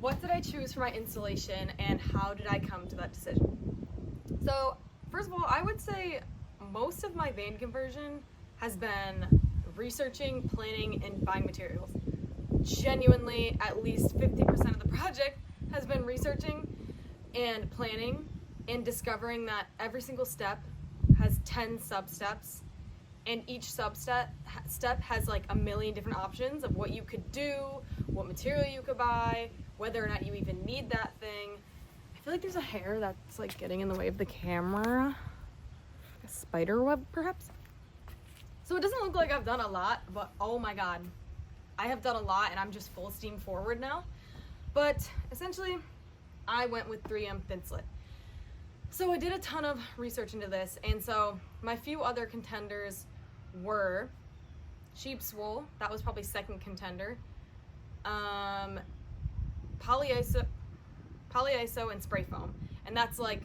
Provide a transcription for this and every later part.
what did I choose for my installation and how did I come to that decision? So first of all, I would say most of my van conversion has been researching, planning, and buying materials. Genuinely, at least 50% of the project has been researching and planning and discovering that every single step has 10 sub-steps, and each step has like a million different options of what you could do, what material you could buy, whether or not you even need that thing. I feel like there's a hair that's like getting in the way of the camera. A spider web, perhaps? So it doesn't look like I've done a lot, but oh my god, I have done a lot and I'm just full steam forward now. But essentially, I went with 3M Thinsulate. So I did a ton of research into this, and so my few other contenders were sheep's wool, that was probably second contender, polyiso and spray foam, and that's like,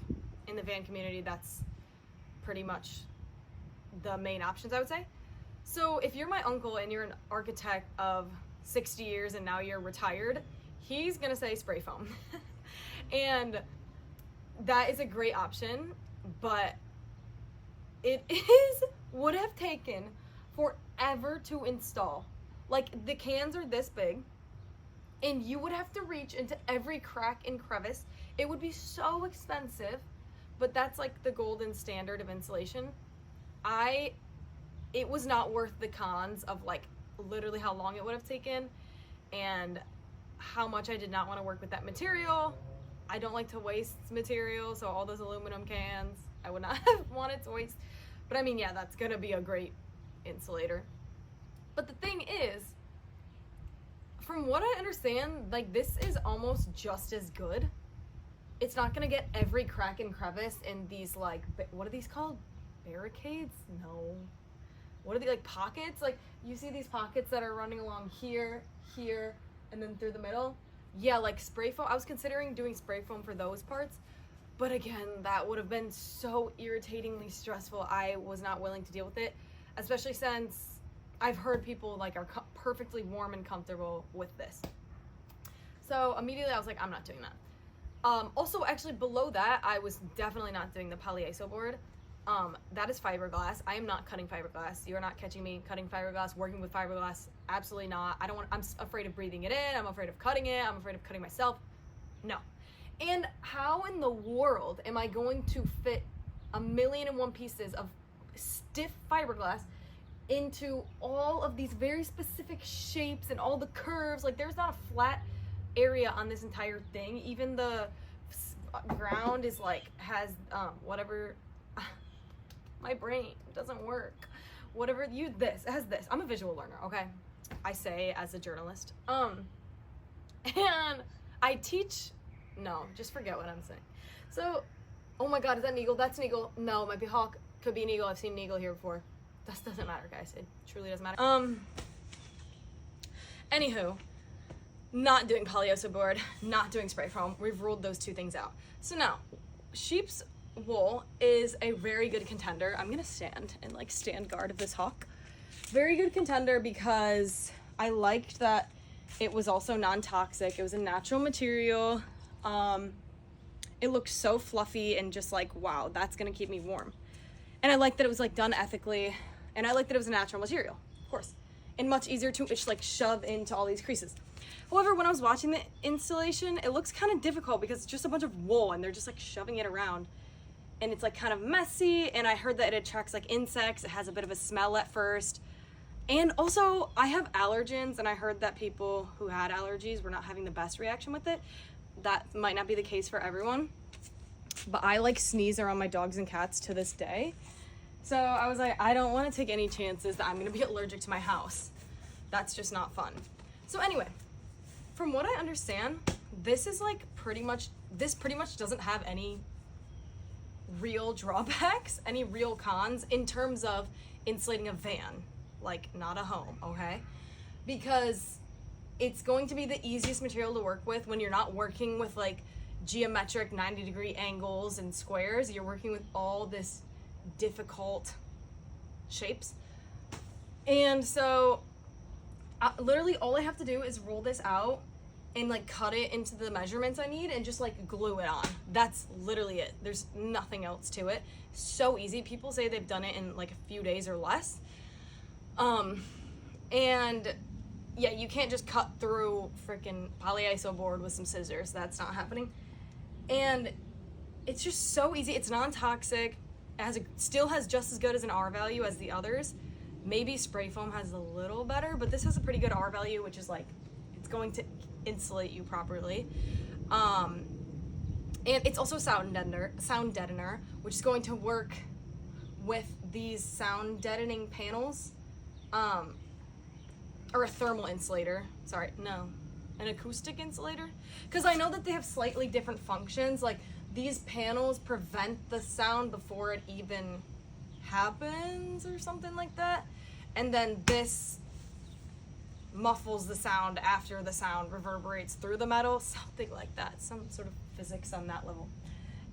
in the van community, that's pretty much the main options, I would say. So if you're my uncle and you're an architect of 60 years and now you're retired, he's gonna say spray foam. And that is a great option, but it would have taken forever to install. Like, the cans are this big and you would have to reach into every crack and crevice. It would be so expensive, but that's like the golden standard of insulation. It was not worth the cons of like literally how long it would have taken and how much I did not want to work with that material. I don't like to waste material, so all those aluminum cans, I would not have wanted to waste. But I mean, yeah, that's gonna be a great insulator. But the thing is, from what I understand, like, this is almost just as good. It's not gonna get every crack and crevice in these, like, what are these called? Barricades? No. What are they, like, pockets? Like, you see these pockets that are running along here, here, and then through the middle? Yeah, like spray foam. I was considering doing spray foam for those parts, but again, that would have been so irritatingly stressful. I was not willing to deal with it, especially since I've heard people like are perfectly warm and comfortable with this. So immediately I was like, I'm not doing that. Also, actually below that, I was definitely not doing the polyiso board. That is fiberglass. I am not cutting fiberglass. You're not catching me cutting fiberglass, working with fiberglass. Absolutely not. I'm afraid of breathing it in. I'm afraid of cutting it. I'm afraid of cutting myself. No. And how in the world am I going to fit 1,000,001 pieces of stiff fiberglass into all of these very specific shapes and all the curves? Like, there's not a flat area on this entire thing. Even the ground is like, has whatever. My brain doesn't work. Whatever it has this. I'm a visual learner, okay? I say as a journalist. And I teach, no, just forget what I'm saying. So, oh my god, is that an eagle? That's an eagle. No, it might be a hawk. Could be an eagle. I've seen an eagle here before. That doesn't matter, guys. It truly doesn't matter. Anywho, not doing polyiso board, not doing spray foam. We've ruled those two things out. So now, sheep's wool is a very good contender. I'm gonna stand and like stand guard of this hawk. Very good contender because I liked that it was also non-toxic. It was a natural material. It looked so fluffy and just like, wow, that's gonna keep me warm. And I liked that it was like done ethically, and I liked that it was a natural material, of course, and much easier to like shove into all these creases. However, when I was watching the installation, it looks kind of difficult because it's just a bunch of wool and they're just like shoving it around. And it's like kind of messy, and I heard that it attracts like insects. It has a bit of a smell at first. And also, I have allergens, and I heard that people who had allergies were not having the best reaction with it. That might not be the case for everyone, but I like sneeze around my dogs and cats to this day. So I was like, I don't want to take any chances that I'm gonna be allergic to my house. That's just not fun. So anyway, from what I understand, this pretty much doesn't have any real drawbacks, any real cons in terms of insulating a van, like not a home, okay? Because it's going to be the easiest material to work with when you're not working with like geometric 90-degree angles and squares. You're working with all this difficult shapes. And so literally all I have to do is roll this out and like cut it into the measurements I need and just like glue it on. That's literally it. There's nothing else to it. So easy. People say they've done it in like a few days or less. And yeah, you can't just cut through freaking polyiso board with some scissors. That's not happening. And it's just so easy. It's non-toxic. Still has just as good as an R value as the others. Maybe spray foam has a little better, but this has a pretty good R value, which is like, it's going to insulate you properly. And it's also sound deadener, which is going to work with these sound deadening panels. Or a thermal insulator. Sorry, no. An acoustic insulator? Because I know that they have slightly different functions. Like, these panels prevent the sound before it even happens or something like that. And then this muffles the sound after the sound reverberates through the metal. Something like that. Some sort of physics on that level.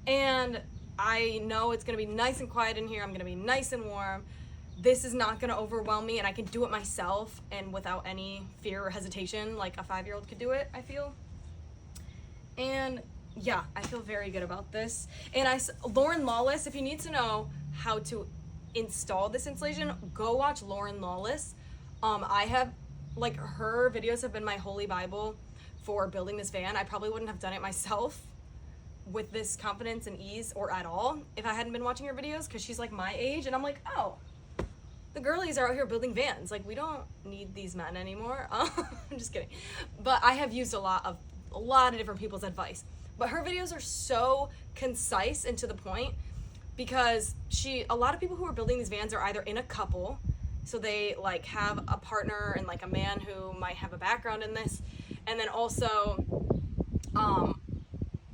And I know it's going to be nice and quiet in here. I'm going to be nice and warm. This is not going to overwhelm me, and I can do it myself and without any fear or hesitation like a 5-year-old could do it, I feel. And yeah, I feel very good about this. And Lauren Lawless, if you need to know how to install this insulation, go watch Lauren Lawless. I have, like, her videos have been my holy Bible for building this van. I probably wouldn't have done it myself with this confidence and ease or at all if I hadn't been watching her videos, because she's like my age, and I'm like, oh, the girlies are out here building vans. Like, we don't need these men anymore. I'm just kidding. But I have used a lot of different people's advice. But her videos are so concise and to the point, because a lot of people who are building these vans are either in a couple, so they like have a partner and like a man who might have a background in this, and then also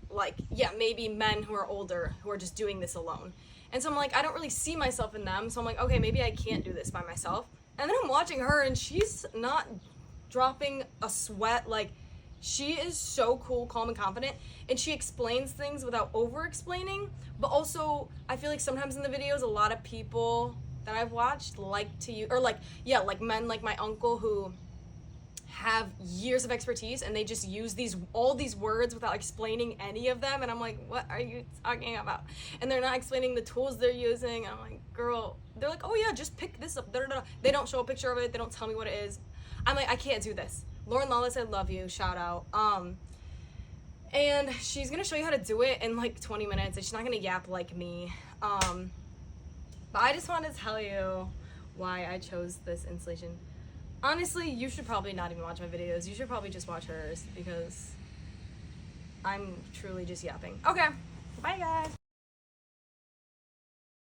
like, yeah, maybe men who are older who are just doing this alone. And so I'm like, I don't really see myself in them. So I'm like, okay, maybe I can't do this by myself. And then I'm watching her, and she's not dropping a sweat. Like, she is so cool, calm, and confident. And she explains things without over-explaining. But also, I feel like sometimes in the videos, a lot of people that I've watched like to use, or like, yeah, like men like my uncle who have years of expertise, and they just use all these words without explaining any of them, and I'm like, what are you talking about? And they're not explaining the tools they're using, and I'm like, girl, they're like, oh yeah, just pick this up. They don't show a picture of it, they don't tell me what it is. I'm like, I can't do this. Lauren Lawless, I love you, shout out. And she's gonna show you how to do it in like 20 minutes, and she's not gonna yap like me. But I just want to tell you why I chose this installation. Honestly, you should probably not even watch my videos. You should probably just watch hers, because I'm truly just yapping. Okay, bye guys.